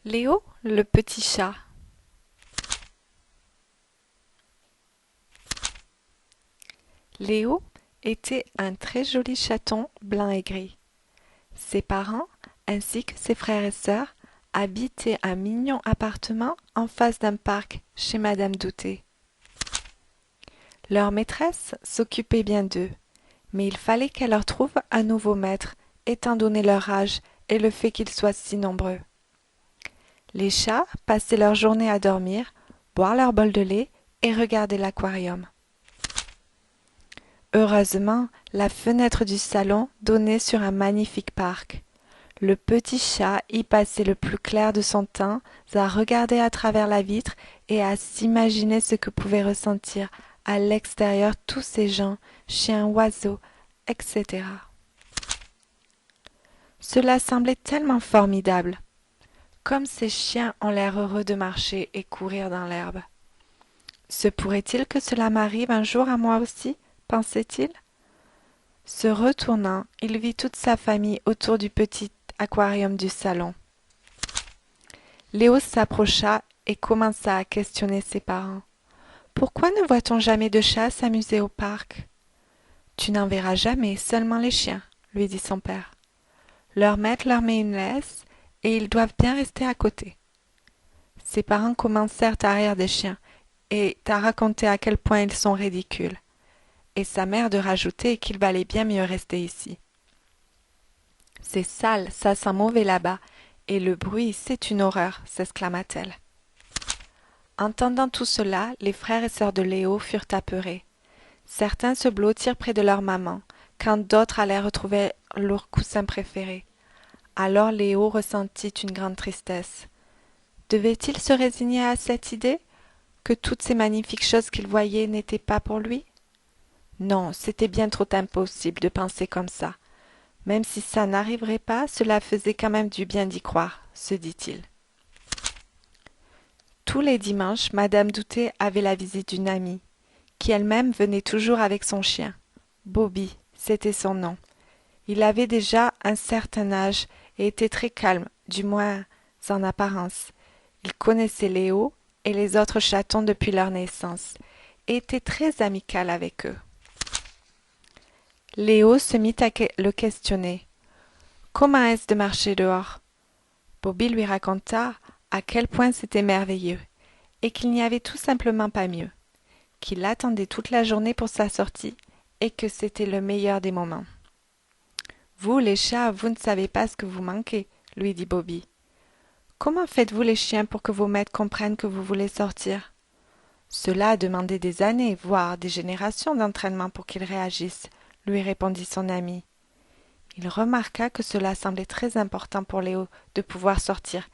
Léo, le petit chat. Léo était un très joli chaton blanc et gris. Ses parents, ainsi que ses frères et sœurs, habitaient un mignon appartement en face d'un parc chez Madame Douté. Leur maîtresse s'occupait bien d'eux, mais il fallait qu'elle leur trouve un nouveau maître, étant donné leur âge et le fait qu'ils soient si nombreux. Les chats passaient leur journée à dormir, boire leur bol de lait et regarder l'aquarium. Heureusement, la fenêtre du salon donnait sur un magnifique parc. Le petit chat y passait le plus clair de son temps à regarder à travers la vitre et à s'imaginer ce que pouvaient ressentir à l'extérieur tous ces gens, chiens, oiseaux, etc. Cela semblait tellement formidable. Comme ces chiens ont l'air heureux de marcher et courir dans l'herbe. Se pourrait-il que cela m'arrive un jour à moi aussi, pensait-il. Se retournant, il vit toute sa famille autour du petit aquarium du salon. Léo s'approcha et commença à questionner ses parents. Pourquoi ne voit-on jamais de chats s'amuser au parc? Tu n'en verras jamais, seulement les chiens, lui dit son père. Leur maître leur met une laisse et ils doivent bien rester à côté. Ses parents commencèrent à rire des chiens et à raconter à quel point ils sont ridicules, et sa mère de rajouter qu'il valait bien mieux rester ici. C'est sale, ça sent mauvais là-bas, et le bruit, c'est une horreur, s'exclama-t-elle. Entendant tout cela, les frères et sœurs de Léo furent apeurés. Certains se blottirent près de leur maman, quand d'autres allaient retrouver leur coussin préféré. Alors Léo ressentit une grande tristesse. Devait-il se résigner à cette idée, que toutes ces magnifiques choses qu'il voyait n'étaient pas pour lui? Non, c'était bien trop impossible de penser comme ça. Même si ça n'arriverait pas, cela faisait quand même du bien d'y croire, se dit-il. Tous les dimanches, Madame Douté avait la visite d'une amie, qui elle-même venait toujours avec son chien. Bobby, c'était son nom. Il avait déjà un certain âge et était très calme, du moins en apparence. Il connaissait Léo et les autres chatons depuis leur naissance, et était très amical avec eux. Léo se mit à le questionner. Comment est-ce de marcher dehors? Bobby lui raconta à quel point c'était merveilleux, et qu'il n'y avait tout simplement pas mieux, qu'il attendait toute la journée pour sa sortie, et que c'était le meilleur des moments. Vous, les chats, vous ne savez pas ce que vous manquez, lui dit Bobby. Comment faites-vous les chiens pour que vos maîtres comprennent que vous voulez sortir? Cela a demandé des années, voire des générations d'entraînement pour qu'ils réagissent, lui répondit son ami. Il remarqua que cela semblait très important pour Léo de pouvoir sortir,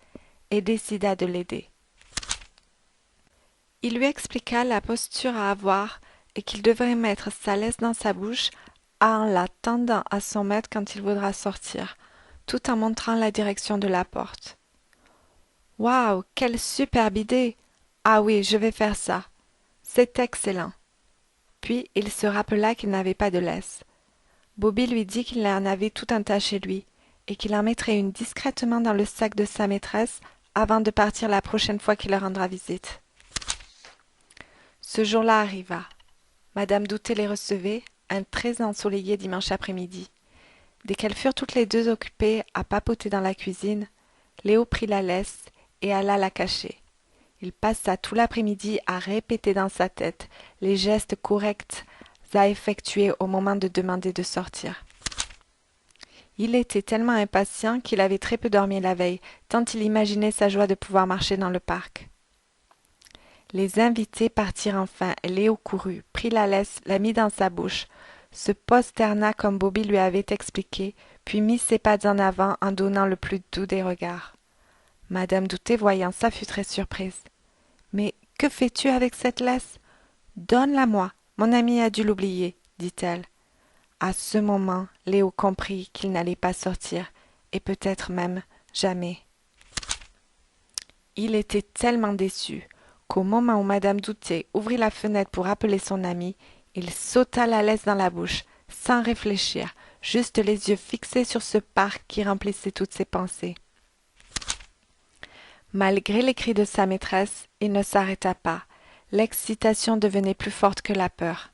et décida de l'aider. Il lui expliqua la posture à avoir et qu'il devrait mettre sa laisse dans sa bouche en la tendant à son maître quand il voudra sortir, tout en montrant la direction de la porte. Waouh, quelle superbe idée! Ah oui, je vais faire ça. C'est excellent. Puis il se rappela qu'il n'avait pas de laisse. Bobby lui dit qu'il en avait tout un tas chez lui, et qu'il en mettrait une discrètement dans le sac de sa maîtresse avant de partir la prochaine fois qu'il leur rendra visite. Ce jour-là arriva. Madame Douté les recevait, un très ensoleillé dimanche après-midi. Dès qu'elles furent toutes les deux occupées à papoter dans la cuisine, Léo prit la laisse et alla la cacher. Il passa tout l'après-midi à répéter dans sa tête les gestes corrects à effectuer au moment de demander de sortir. Il était tellement impatient qu'il avait très peu dormi la veille, tant il imaginait sa joie de pouvoir marcher dans le parc. Les invités partirent enfin, et Léo courut, prit la laisse, la mit dans sa bouche, se prosterna comme Bobby lui avait expliqué, puis mit ses pattes en avant en donnant le plus doux des regards. Madame Douté, voyant ça, fut très surprise. « Mais que fais-tu avec cette laisse? Donne-la-moi, mon ami a dû l'oublier, dit-elle. À ce moment, Léo comprit qu'il n'allait pas sortir, et peut-être même jamais. Il était tellement déçu qu'au moment où Madame Douté ouvrit la fenêtre pour appeler son ami, il sauta la laisse dans la bouche, sans réfléchir, juste les yeux fixés sur ce parc qui remplissait toutes ses pensées. Malgré les cris de sa maîtresse, il ne s'arrêta pas. L'excitation devenait plus forte que la peur.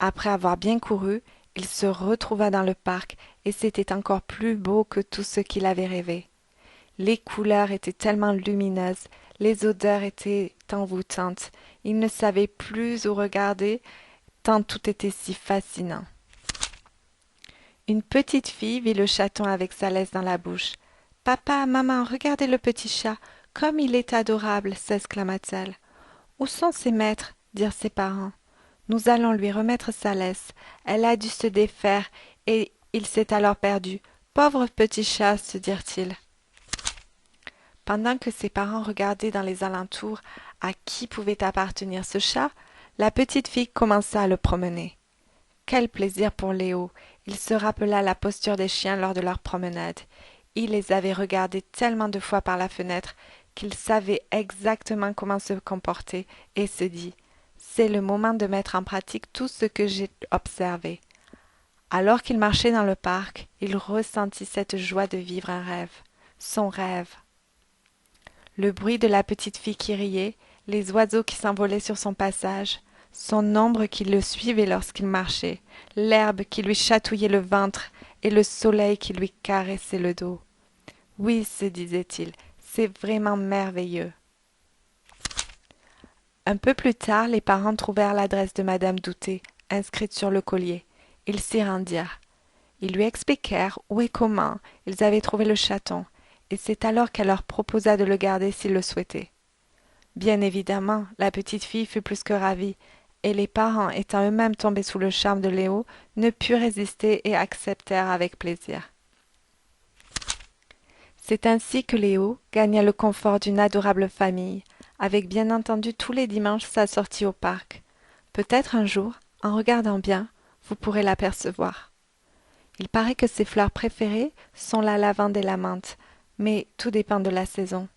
Après avoir bien couru, il se retrouva dans le parc, et c'était encore plus beau que tout ce qu'il avait rêvé. Les couleurs étaient tellement lumineuses, les odeurs étaient envoûtantes, il ne savait plus où regarder, tant tout était si fascinant. Une petite fille vit le chaton avec sa laisse dans la bouche. Papa, maman, regardez le petit chat, comme il est adorable, s'exclama-t-elle. Où sont ses maîtres? Dirent ses parents. Nous allons lui remettre sa laisse. Elle a dû se défaire, et il s'est alors perdu. Pauvre petit chat, se dirent-ils. Pendant que ses parents regardaient dans les alentours à qui pouvait appartenir ce chat, la petite fille commença à le promener. Quel plaisir pour Léo! Il se rappela la posture des chiens lors de leur promenade. Il les avait regardés tellement de fois par la fenêtre qu'il savait exactement comment se comporter et se dit « C'est le moment de mettre en pratique tout ce que j'ai observé. » Alors qu'il marchait dans le parc, il ressentit cette joie de vivre un rêve, son rêve. Le bruit de la petite fille qui riait, les oiseaux qui s'envolaient sur son passage, son ombre qui le suivait lorsqu'il marchait, l'herbe qui lui chatouillait le ventre et le soleil qui lui caressait le dos. Oui, se disait-il, c'est vraiment merveilleux. Un peu plus tard, les parents trouvèrent l'adresse de Madame Douté, inscrite sur le collier. Ils s'y rendirent. Ils lui expliquèrent où et comment ils avaient trouvé le chaton, et c'est alors qu'elle leur proposa de le garder s'ils le souhaitaient. Bien évidemment, la petite fille fut plus que ravie, et les parents, étant eux-mêmes tombés sous le charme de Léo, ne purent résister et acceptèrent avec plaisir. C'est ainsi que Léo gagna le confort d'une adorable famille, avec bien entendu tous les dimanches sa sortie au parc. Peut-être un jour, en regardant bien, vous pourrez l'apercevoir. Il paraît que ses fleurs préférées sont la lavande et la menthe, mais tout dépend de la saison.